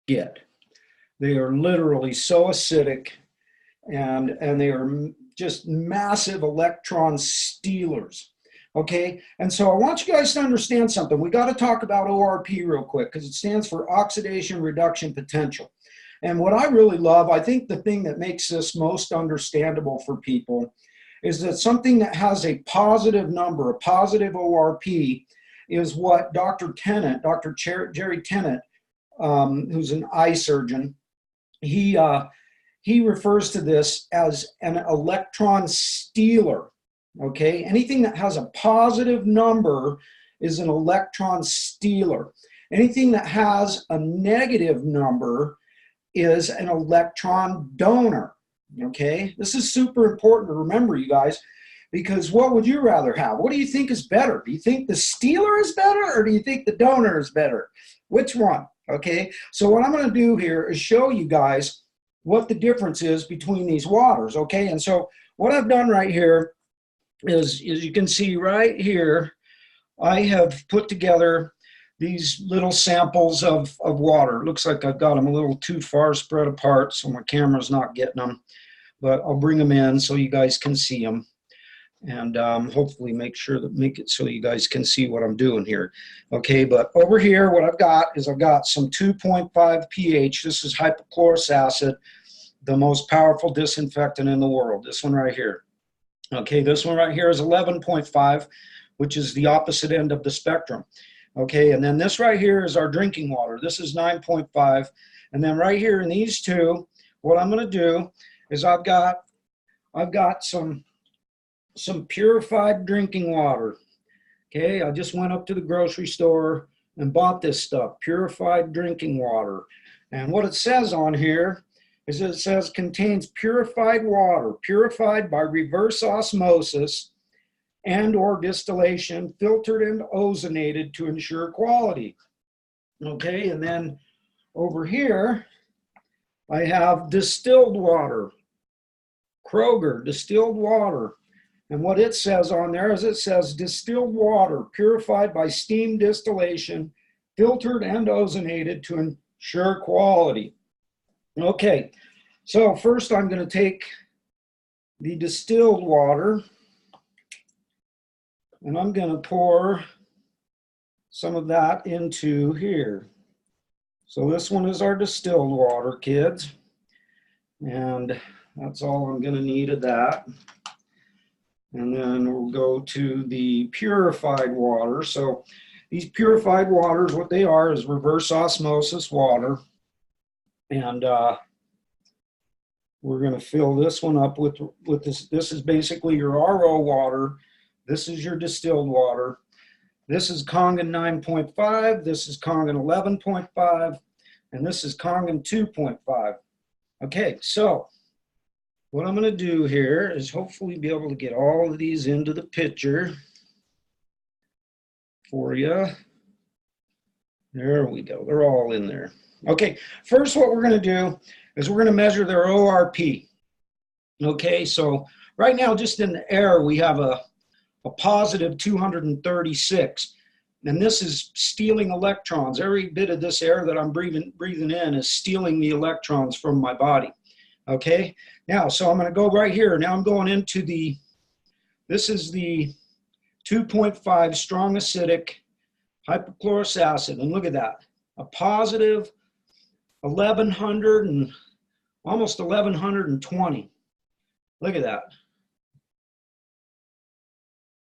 get. They are literally so acidic, and they are just massive electron stealers. Okay, and so I want you guys to understand something. We got to talk about ORP real quick because it stands for oxidation reduction potential. And what I really love, I think the thing that makes this most understandable for people is that something that has a positive number, a positive ORP, is what Dr. Tennant, Dr. Jerry Tennant, who's an eye surgeon, he refers to this as an electron stealer. Okay, anything that has a positive number is an electron stealer. Anything that has a negative number is an electron donor. Okay, this is super important to remember, you guys, because what would you rather have? What do you think is better? Do you think the stealer is better, or do you think the donor is better? Which one? Okay, so what I'm going to do here is show you guys what the difference is between these waters. Okay, and so what I've done right here is you can see right here, I have put together these little samples of water. It looks like I've got them a little too far spread apart, so my camera's not getting them, but I'll bring them in so you guys can see them, and hopefully make it so you guys can see what I'm doing here. Okay, but over here what I've got is I've got some 2.5 pH. This is hypochlorous acid, the most powerful disinfectant in the world. This one right here. Okay, this one right here is 11.5, which is the opposite end of the spectrum. Okay, and then this right here is our drinking water. This is 9.5. And then right here in these two, what I'm going to do is I've got some purified drinking water. Okay, I just went up to the grocery store and bought this stuff, purified drinking water. And what it says on here is it says contains purified water, purified by reverse osmosis and or distillation, filtered and ozonated to ensure quality. Okay, and then over here, I have distilled water, Kroger distilled water. And what it says on there is it says distilled water, purified by steam distillation, filtered and ozonated to ensure quality. Okay, so first I'm going to take the distilled water and I'm going to pour some of that into here. So this one is our distilled water, kids, and that's all I'm going to need of that. And then we'll go to the purified water. So these purified waters, what they are is reverse osmosis water. And we're going to fill this one up with this. This is basically your RO water. This is your distilled water. This is Kangen 9.5. This is Kangen 11.5. And this is Kangen 2.5. Okay, so what I'm going to do here is hopefully be able to get all of these into the pitcher for you. There we go. They're all in there. Okay, first what we're going to do is we're going to measure their ORP. Okay, so right now just in the air we have a positive 236. And this is stealing electrons. Every bit of this air that I'm breathing in is stealing the electrons from my body. Okay, now, so I'm going to go right here. Now I'm going into this is the 2.5 strong acidic hypochlorous acid. And look at that, a positive 1100 and almost 1120. Look at that.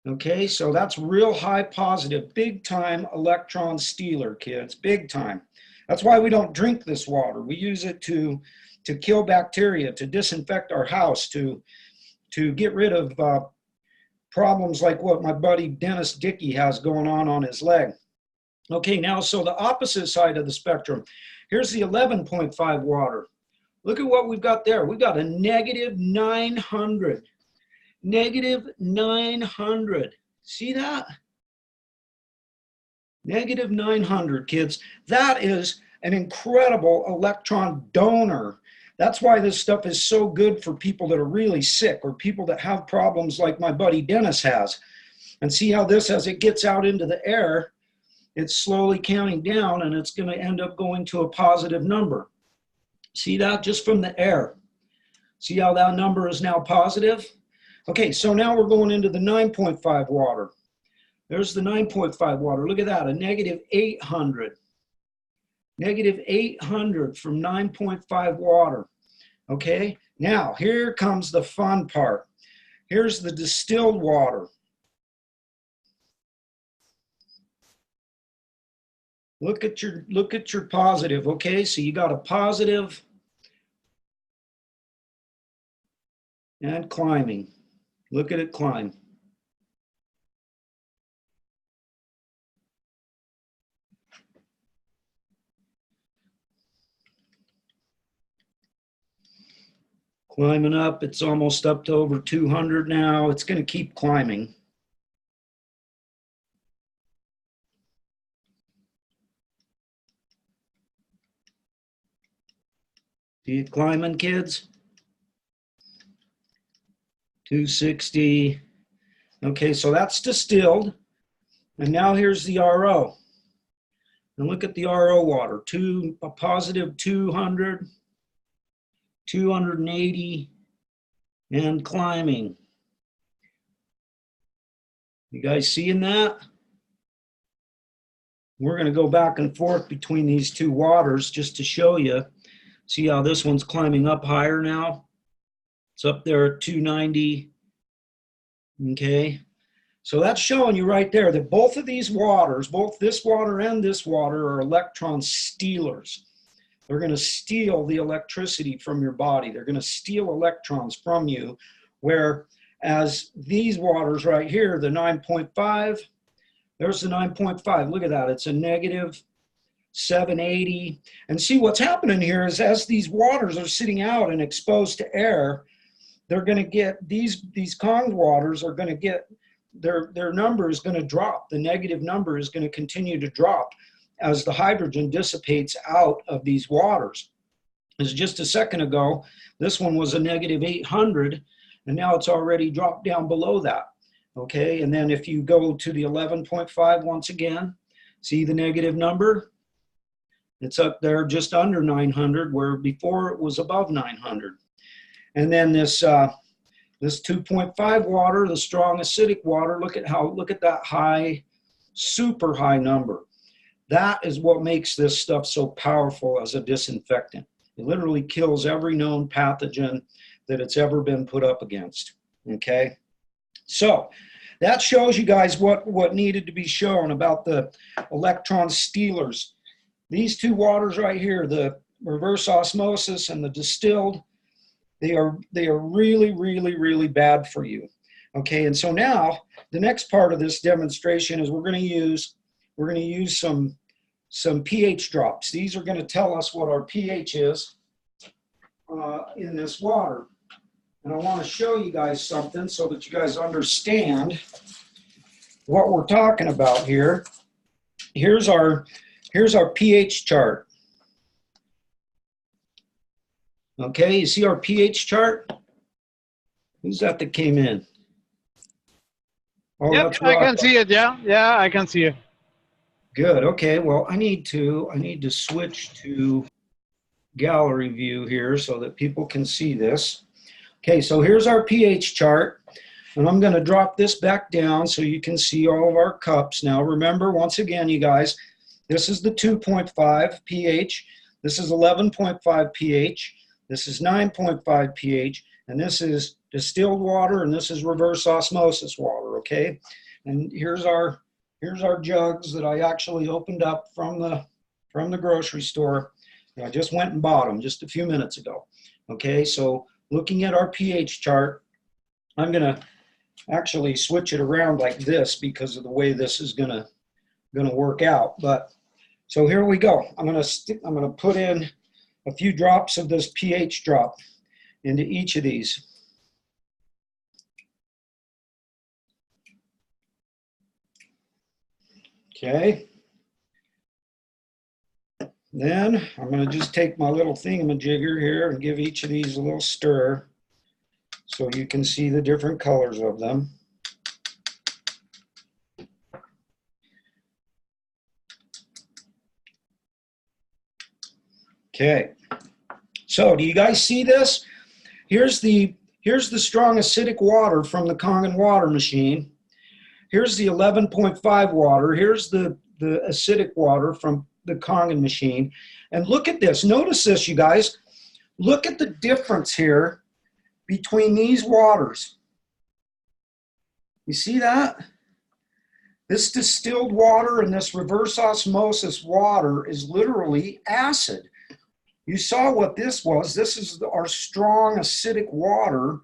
Okay, so that's real high positive, big time electron stealer, kids, big time. That's why we don't drink this water. We use it to kill bacteria, to disinfect our house, to get rid of problems like what my buddy Dennis Dickey has going on his leg. Okay, now, so the opposite side of the spectrum, here's the 11.5 water. Look at what we've got there. We've got a negative 900. Negative 900. See that? Negative 900, kids. That is an incredible electron donor. That's why this stuff is so good for people that are really sick or people that have problems like my buddy Dennis has. And see how this, as it gets out into the air, it's slowly counting down, and it's going to end up going to a positive number. See that just from the air? See how that number is now positive? Okay, so now we're going into the 9.5 water. There's the 9.5 water. Look at that, a negative 800. Negative 800 from 9.5 water. Okay, now here comes the fun part. Here's the distilled water. Look at your positive. Okay, so you got a positive and climbing. Look at it climb. Climbing up, it's almost up to over 200 now. It's going to keep climbing. See it climbing, kids? 260. Okay, so that's distilled. And now here's the RO. And look at the RO water. A positive 200, 280, and climbing. You guys seeing that? We're going to go back and forth between these two waters just to show you. See how this one's climbing up higher now? It's up there at 290. Okay. So that's showing you right there that both of these waters, both this water and this water, are electron stealers. They're going to steal the electricity from your body. They're going to steal electrons from you, whereas these waters right here, the 9.5, there's the 9.5. Look at that. It's a negative 780. And see what's happening here is as these waters are sitting out and exposed to air, they're going to get, these Kong waters are going to get, their number is going to drop. The negative number is going to continue to drop as the hydrogen dissipates out of these waters. As just a second ago, this one was a negative 800, and now it's already dropped down below that. Okay, and then if you go to the 11.5 once again, see the negative number? It's up there just under 900, where before it was above 900. And then this 2.5 water, the strong acidic water, look at that high, super high number. That is what makes this stuff so powerful as a disinfectant. It literally kills every known pathogen that it's ever been put up against. Okay, so that shows you guys what needed to be shown about the electron stealers. These two waters right here, the reverse osmosis and the distilled, they are really, really, really bad for you. Okay, and so now the next part of this demonstration is we're going to use some pH drops. These are going to tell us what our pH is in this water. And I want to show you guys something so that you guys understand what we're talking about here. Here's our pH chart. Okay, you see our pH chart? Who's that came in? Oh, yep, I can see it. Yeah, I can see it. Good. Okay. Well, I need to switch to gallery view here so that people can see this. Okay, so here's our pH chart, and I'm going to drop this back down so you can see all of our cups. Now, remember, once again, you guys, this is the 2.5 pH, this is 11.5 pH, this is 9.5 pH, and this is distilled water, and this is reverse osmosis water, okay? And here's our jugs that I actually opened up from the grocery store. I just went and bought them just a few minutes ago. Okay, so looking at our pH chart, I'm gonna actually switch it around like this because of the way this is gonna work out. But so here we go. I'm gonna put in a few drops of this pH drop into each of these. Okay. Then I'm going to just take my little thingamajigger here and give each of these a little stir so you can see the different colors of them. Okay. So do you guys see this? Here's the strong acidic water from the Kangen water machine. Here's the 11.5 water. Here's the acidic water from the Kangen machine. And look at this. Notice this, you guys. Look at the difference here between these waters. You see that? This distilled water and this reverse osmosis water is literally acid. You saw what this was. This is our strong acidic water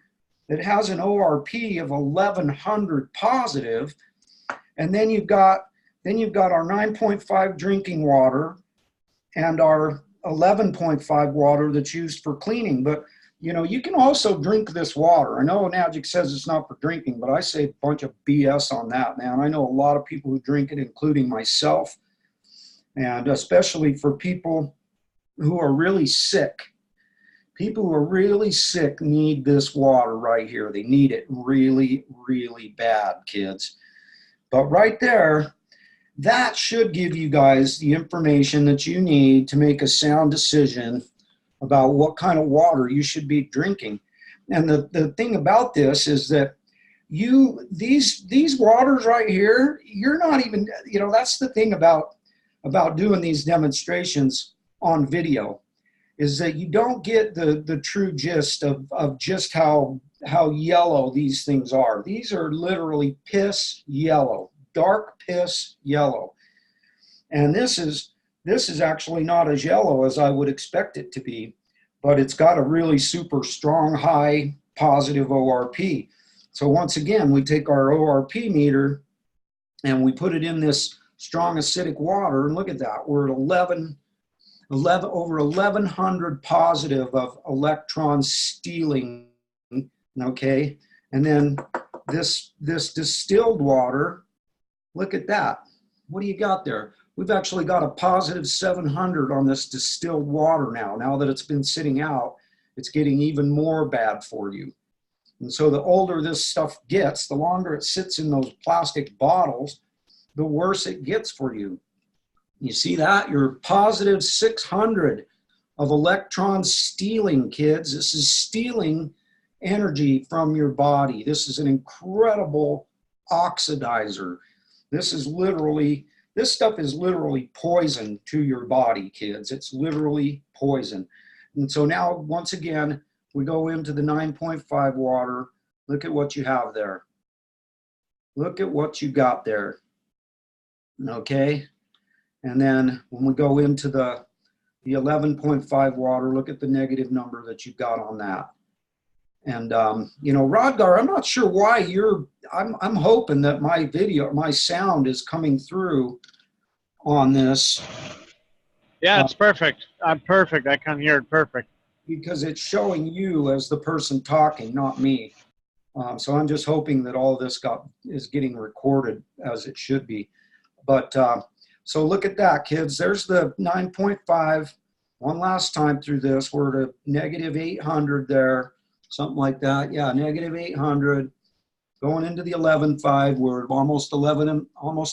that has an ORP of 1100 positive. And then you've got our 9.5 drinking water and our 11.5 water that's used for cleaning. But you know, you can also drink this water. I know Magic says it's not for drinking, but I say a bunch of BS on that, man. I know a lot of people who drink it, including myself, and especially for people who are really sick. People who are really sick need this water right here. They need it really, really bad, kids. But right there, that should give you guys the information that you need to make a sound decision about what kind of water you should be drinking. And the thing about this is that these waters right here, you're not even, you know, that's the thing about doing these demonstrations on video, is that you don't get the true gist of just how yellow these things are. These are literally piss yellow, dark piss yellow. And this is actually not as yellow as I would expect it to be, but it's got a really super strong, high positive ORP. So once again, we take our ORP meter and we put it in this strong acidic water, and look at that. We're at 11 over 1100 positive of electron stealing, okay? And then this distilled water, look at that. What do you got there? We've actually got a positive 700 on this distilled water now. Now that it's been sitting out, it's getting even more bad for you. And so the older this stuff gets, the longer it sits in those plastic bottles, the worse it gets for you. You see that? You're positive 600 of electron stealing, kids. This is stealing energy from your body. This is an incredible oxidizer. This stuff is literally poison to your body, kids. It's literally poison. And so now, once again, we go into the 9.5 water. Look at what you have there. Look at what you got there. Okay? And then when we go into the 11.5 water, look at the negative number that you've got on that. And, you know, Rodgar, I'm not sure why I'm hoping that my sound is coming through on this. Yeah, it's perfect. I'm perfect. I can hear it perfect. Because it's showing you as the person talking, not me. So I'm just hoping that all this is getting recorded as it should be. But so look at that, kids. There's the 9.5. One last time through this, we're at a negative 800 there, something like that. Yeah, negative 800. Going into the 11.5, we're almost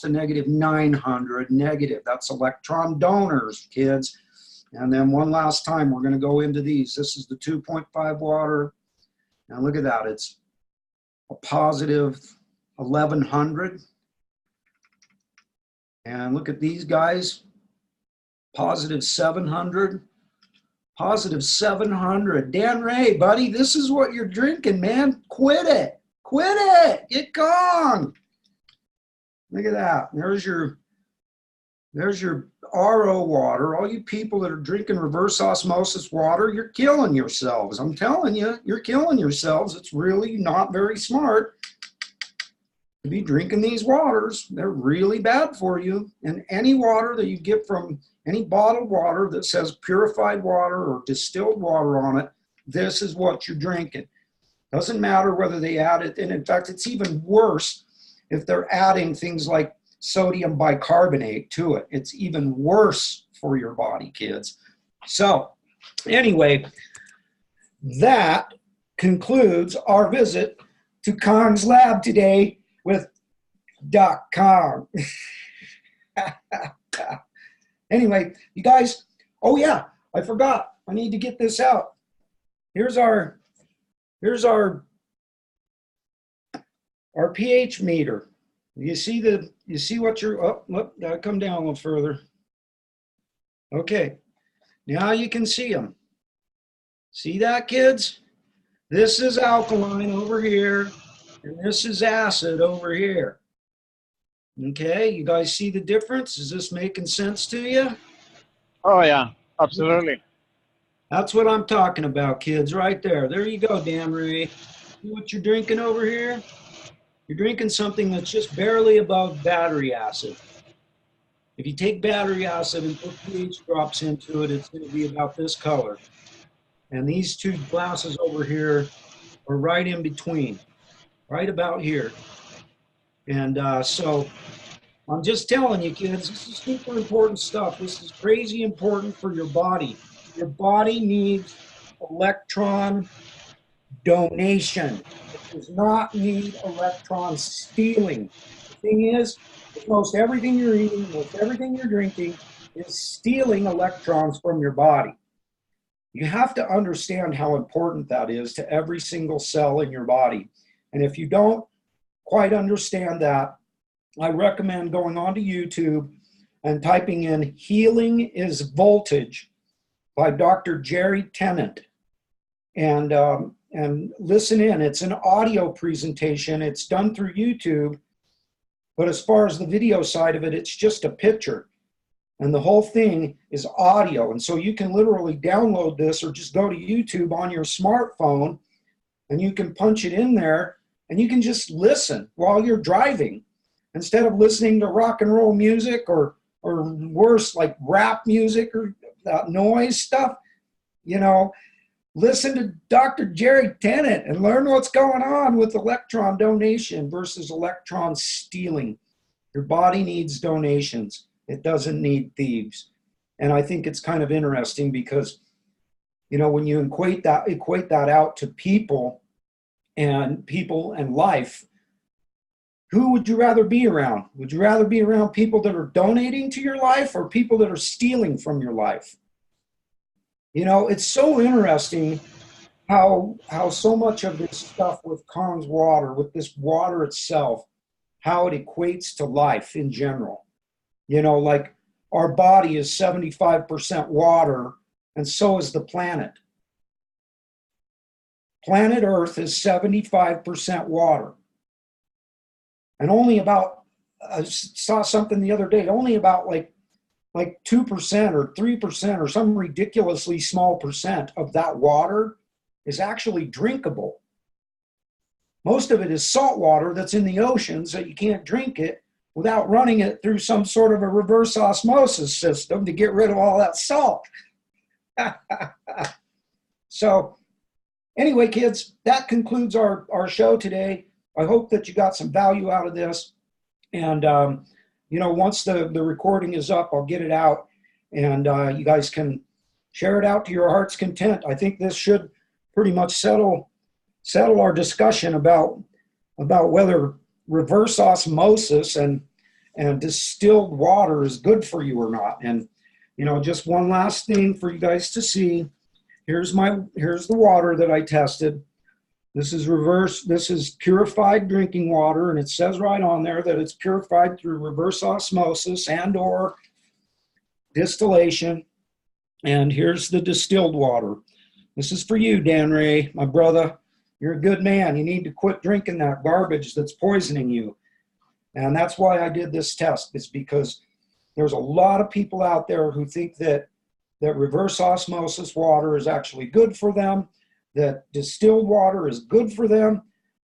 a negative 900 negative. That's electron donors, kids. And then one last time, we're going to go into these. This is the 2.5 water. And look at that. It's a positive 1100. And look at these guys. Positive 700. Positive 700. Dan Ray, buddy, this is what you're drinking, man. Quit it. Quit it. Get gone. Look at that. There's your RO water. All you people that are drinking reverse osmosis water, you're killing yourselves. I'm telling you, you're killing yourselves. It's really not very smart to be drinking these waters. They're really bad for you. And any water that you get from any bottled water that says purified water or distilled water on it, this is what you're drinking. Doesn't matter whether they add it. And in fact, it's even worse if they're adding things like sodium bicarbonate to it. It's even worse for your body, kids. So anyway, that concludes our visit to Kong's lab today with Doc Kong. Anyway, you guys, oh yeah, I forgot. I need to get this out. Here's our pH meter. You see what you're, oh, gotta come down a little further. Okay, now you can see them. See that, kids? This is alkaline over here, and this is acid over here. Okay, you guys see the difference? Is this making sense to you? Oh yeah, absolutely. That's what I'm talking about, kids, right there. There you go, Dan Ray. See what you're drinking over here? You're drinking something that's just barely above battery acid. If you take battery acid and put pH drops into it, it's going to be about this color. And these two glasses over here are right in between, right about here. And so I'm just telling you, kids, this is super important stuff. This is crazy important for your body. Your body needs electron donation. It does not need electron stealing. The thing is, most everything you're eating, most everything you're drinking is stealing electrons from your body. You have to understand how important that is to every single cell in your body. And if you don't quite understand that, I recommend going onto YouTube and typing in "Healing is Voltage" by Dr. Jerry Tennant. And listen in. It's an audio presentation. It's done through YouTube. But as far as the video side of it, it's just a picture. And the whole thing is audio. And so you can literally download this or just go to YouTube on your smartphone and you can punch it in there and you can just listen while you're driving instead of listening to rock and roll music or worse, like rap music or noise stuff. You know, listen to Dr. Jerry Tennant and learn what's going on with electron donation versus electron stealing. Your body needs donations. It doesn't need thieves. And I think it's kind of interesting because, you know, when you equate that out to people and life, who would you rather be around? Would you rather be around people that are donating to your life or people that are stealing from your life? You know, it's so interesting how so much of this stuff with Khan's water, with this water itself, how it equates to life in general. You know, like our body is 75% water, and so is the planet. Planet Earth is 75% water. And only about, I saw something the other day, only about like 2% or 3% or some ridiculously small percent of that water is actually drinkable. Most of it is salt water that's in the oceans that you can't drink it without running it through some sort of a reverse osmosis system to get rid of all that salt. So anyway, kids, that concludes our show today. I hope that you got some value out of this. And, you know, once the recording is up, I'll get it out and you guys can share it out to your heart's content. I think this should pretty much settle our discussion about whether reverse osmosis and distilled water is good for you or not. And, you know, just one last thing for you guys to see. Here's the water that I tested. This is purified drinking water, and it says right on there that it's purified through reverse osmosis and or distillation. And here's the distilled water. This is for you, Dan Ray, my brother. You're a good man. You need to quit drinking that garbage that's poisoning you. And that's why I did this test. It's because there's a lot of people out there who think that reverse osmosis water is actually good for them, that distilled water is good for them.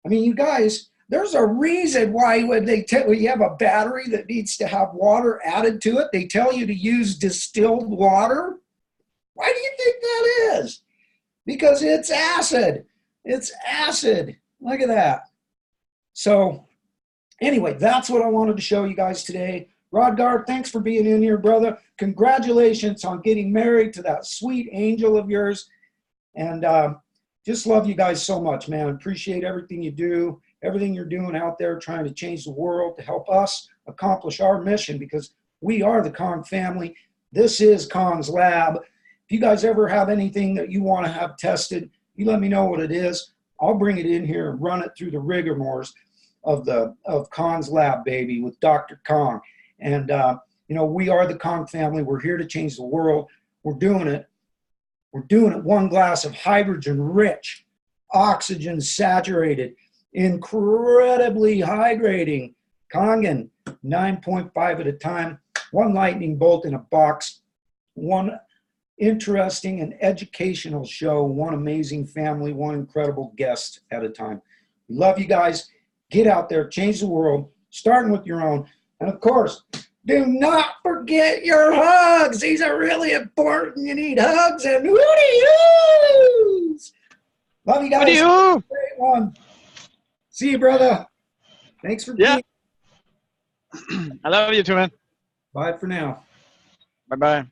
I mean, you guys, there's a reason why when you have a battery that needs to have water added to it, they tell you to use distilled water. Why do you think that is? Because it's acid. It's acid. Look at that. So anyway, that's what I wanted to show you guys today. Rodgard, thanks for being in here, brother. Congratulations on getting married to that sweet angel of yours. And just love you guys so much, man. Appreciate everything you do, everything you're doing out there trying to change the world to help us accomplish our mission, because we are the Khan family. This is Khan's Lab. If you guys ever have anything that you want to have tested, you let me know what it is. I'll bring it in here and run it through the rigmaroles of Kong's lab, baby, with Dr. Kong. And you know, we are the Kong family. We're here to change the world. We're doing it. We're doing it one glass of hydrogen-rich, oxygen-saturated, incredibly hydrating Kangen, 9.5 at a time, one lightning bolt in a box, one interesting and educational show, one amazing family, one incredible guest at a time. We love you guys. Get out there, change the world, starting with your own. And of course, do not forget your hugs. These are really important. You need hugs and HooDeeHooos. Love you guys. HooDeeHoooo. Great one. See you, brother. Thanks for being. I love you too, man. Bye for now. Bye-bye.